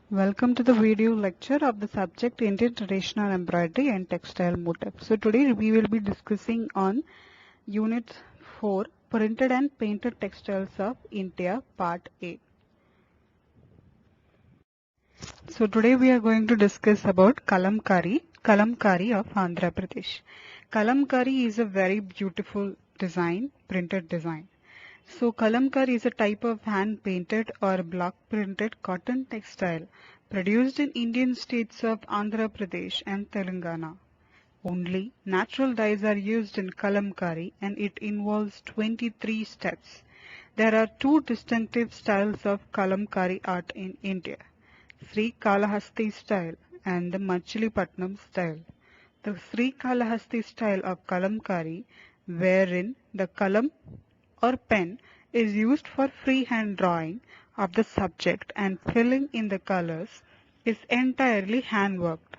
Welcome to the video lecture of the subject Indian Traditional Embroidery and Textile Motif. So today we will be discussing on Unit 4 Printed and Painted Textiles of India Part A. So today we are going to discuss about Kalamkari of Andhra Pradesh. Kalamkari is a very beautiful design, printed design. So kalamkari is a type of hand-painted or block-printed cotton textile produced in Indian states of Andhra Pradesh and Telangana. Only natural dyes are used in kalamkari and it involves 23 steps. There are two distinctive styles of kalamkari art in India, Sri Kalahasti style and the Machilipatnam style. The Sri Kalahasti style of kalamkari, wherein the kalam or pen is used for freehand drawing of the subject and filling in the colors, is entirely hand-worked.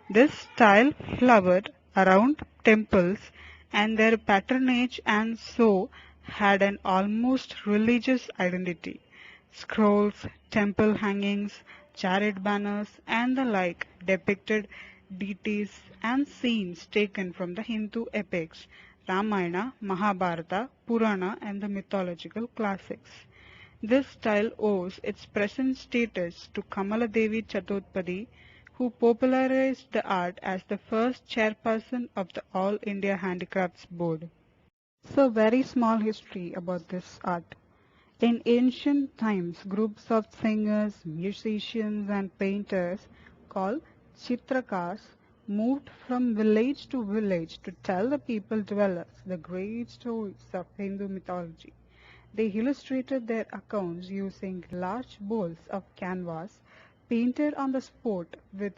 This style flowered around temples and their patronage and so had an almost religious identity. Scrolls, temple hangings, chariot banners, and the like depicted deities and scenes taken from the Hindu epics Ramayana, Mahabharata, Purana, and the mythological classics. This style owes its present status to Kamaladevi Chattopadhyay, who popularized the art as the first chairperson of the All India Handicrafts Board. So, very small history about this art. In ancient times, groups of singers, musicians, and painters called Chitrakars moved from village to village to tell the people dwellers the great stories of Hindu mythology. They illustrated their accounts using large bowls of canvas painted on the spot with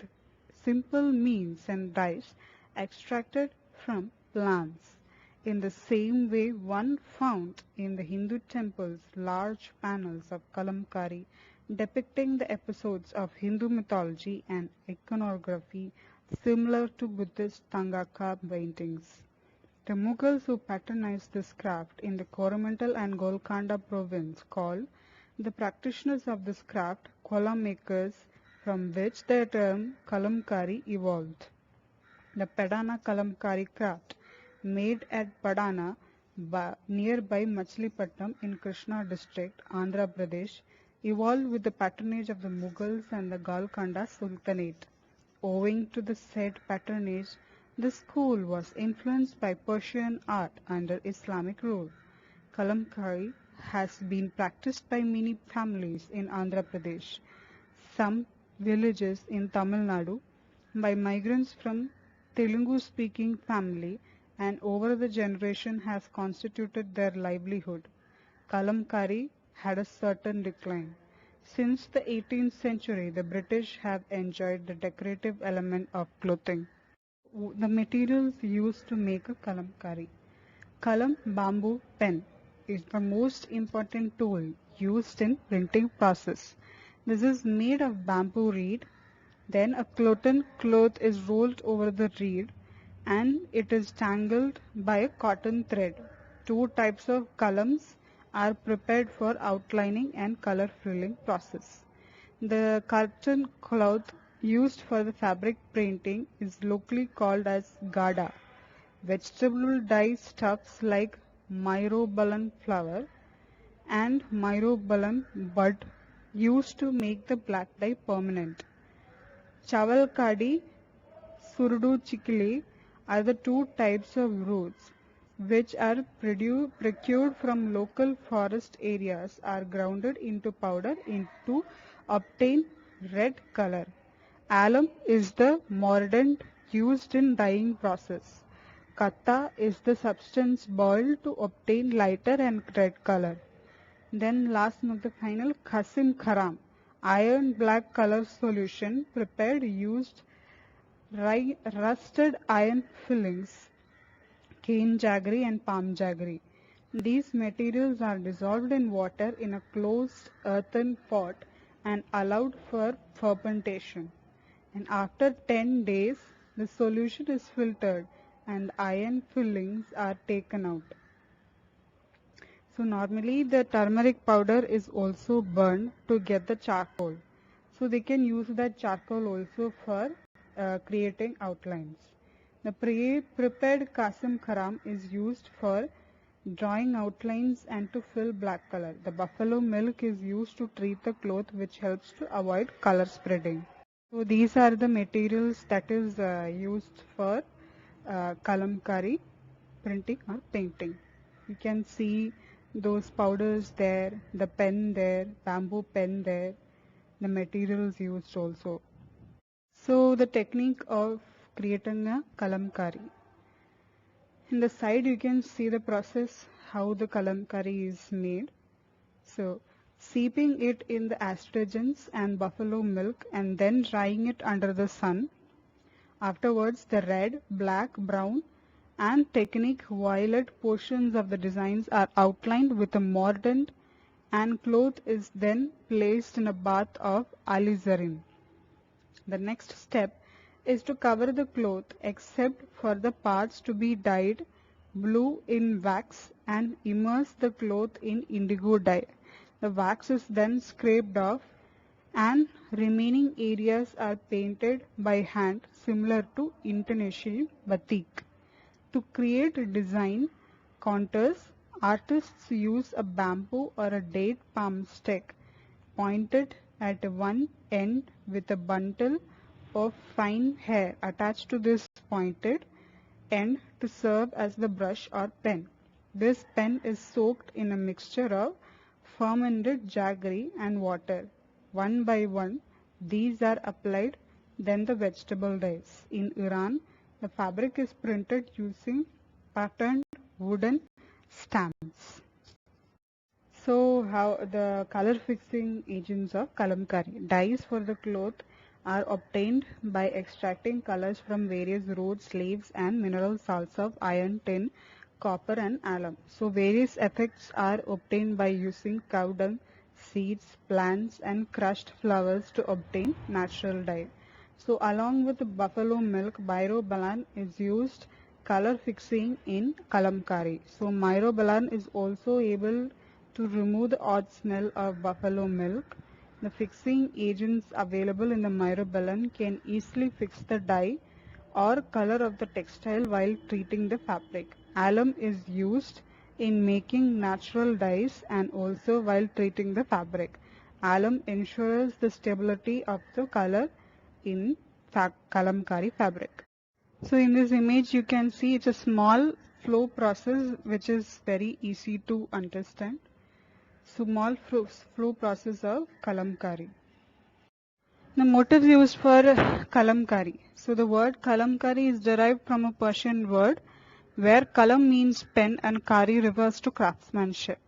simple means and dyes extracted from plants. In the same way, one found in the Hindu temples large panels of kalamkari depicting the episodes of Hindu mythology and iconography similar to Buddhist Tangaka paintings. The Mughals who patronized this craft in the Coromandel and Golconda province called the practitioners of this craft kola makers, from which the term kalamkari evolved. The Padana Kalamkari craft, made at Padana nearby Machilipatnam in Krishna district, Andhra Pradesh, evolved with the patronage of the Mughals and the Golconda Sultanate. Owing to the said patronage, the school was influenced by Persian art under Islamic rule. Kalamkari has been practiced by many families in Andhra Pradesh, some villages in Tamil Nadu, by migrants from Telugu-speaking family, and over the generation has constituted their livelihood. Kalamkari had a certain decline. Since the 18th century, the British have enjoyed the decorative element of clothing. The materials used to make a kalamkari. Kalam bamboo pen is the most important tool used in printing process. This is made of bamboo reed. Then a cotton cloth is rolled over the reed and it is tangled by a cotton thread. Two types of kalams are prepared for outlining and color filling process. The cotton cloth used for the fabric printing is locally called as gada. Vegetable dye stuffs like myrobalan flower and myrobalan bud used to make the black dye permanent. Chavalkadi, Surdu chikli are the two types of roots which are procured from local forest areas are grounded into powder to obtain red color. Alum is the mordant used in dyeing process. Katta is the substance boiled to obtain lighter and red color. Then last but the final Khasim Kharam, iron black color solution prepared used rusted iron fillings, cane jaggery and palm jaggery. These materials are dissolved in water in a closed earthen pot and allowed for fermentation. And after 10 days, the solution is filtered and iron fillings are taken out. So normally the turmeric powder is also burned to get the charcoal. So they can use that charcoal also for creating outlines. The prepared kasam kharam is used for drawing outlines and to fill black color. The buffalo milk is used to treat the cloth, which helps to avoid color spreading. So these are the materials that is used for kalamkari printing or painting. You can see those powders there, the pen there, bamboo pen there, the materials used also. So the technique of creating a kalamkari. In the side you can see the process how the kalamkari is made. So steeping it in the astringents and buffalo milk and then drying it under the sun. Afterwards the red, black, brown and technique violet portions of the designs are outlined with a mordant and cloth is then placed in a bath of alizarin. The next step is to cover the cloth except for the parts to be dyed blue in wax and immerse the cloth in indigo dye. The wax is then scraped off and remaining areas are painted by hand similar to international batik. To create a design contours, artists use a bamboo or a date palm stick pointed at one end with a bundle of fine hair attached to this pointed end to serve as the brush or pen. This pen is soaked in a mixture of fermented jaggery and water. One by one, these are applied, then the vegetable dyes. In Iran, the fabric is printed using patterned wooden stamps. So how the color fixing agents of kalamkari. Dyes for the cloth are obtained by extracting colors from various roots, leaves and mineral salts of iron, tin, copper and alum. So various effects are obtained by using cow dung, seeds, plants and crushed flowers to obtain natural dye. So along with buffalo milk, myrobalan is used color fixing in kalamkari. So myrobalan is also able to remove the odd smell of buffalo milk. The fixing agents available in the myrobalan can easily fix the dye or color of the textile while treating the fabric. Alum is used in making natural dyes and also while treating the fabric. Alum ensures the stability of the color in kalamkari fabric. So in this image you can see it's a small flow process which is very easy to understand. Small flow process of kalamkari. The motifs used for kalamkari. So the word kalamkari is derived from a Persian word where kalam means pen and kari refers to craftsmanship.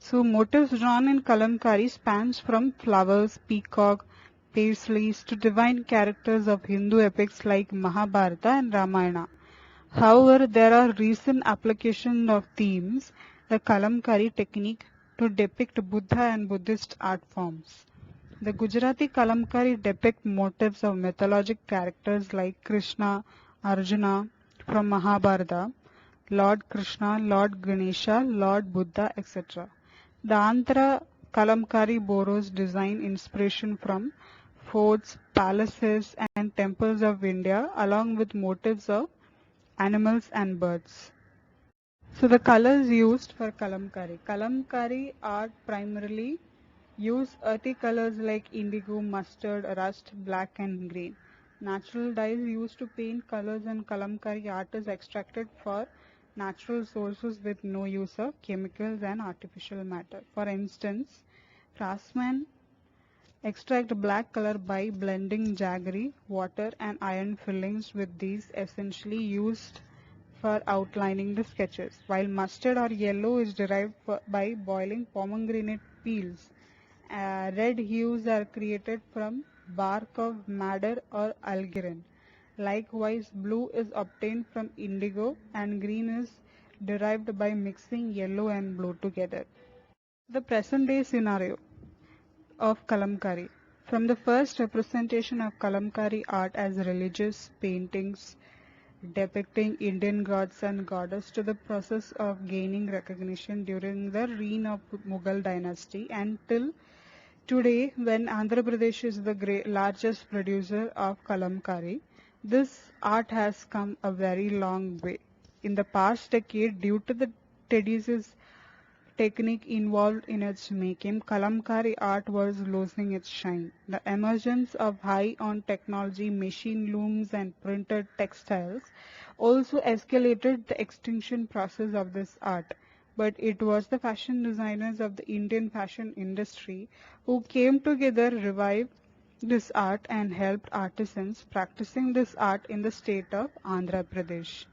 So motifs drawn in kalamkari spans from flowers, peacock, paisleys to divine characters of Hindu epics like Mahabharata and Ramayana. However, there are recent applications of themes, the kalamkari technique to depict Buddha and Buddhist art forms. The Gujarati kalamkari depict motifs of mythologic characters like Krishna, Arjuna from Mahabharata, Lord Krishna, Lord Ganesha, Lord Buddha, etc. The Andhra kalamkari borrows design inspiration from forts, palaces and temples of India along with motifs of animals and birds. So the colors used for kalamkari. Kalamkari art primarily use earthy colors like indigo, mustard, rust, black and green. Natural dyes used to paint colors and kalamkari art is extracted for natural sources with no use of chemicals and artificial matter. For instance, craftsmen extract black color by blending jaggery, water and iron fillings with these essentially used for outlining the sketches, while mustard or yellow is derived by boiling pomegranate peels. Red hues are created from bark of madder or algerine. Likewise, blue is obtained from indigo and green is derived by mixing yellow and blue together. The present day scenario of kalamkari. From the first representation of kalamkari art as religious paintings depicting Indian gods and goddess to the process of gaining recognition during the reign of Mughal dynasty and till Today, when Andhra Pradesh is the largest producer of kalamkari, this art has come a very long way. In the past decade, due to the tedious technique involved in its making, kalamkari art was losing its shine. The emergence of high-on technology, machine looms, and printed textiles also escalated the extinction process of this art. But it was the fashion designers of the Indian fashion industry who came together, revived this art, and helped artisans practicing this art in the state of Andhra Pradesh.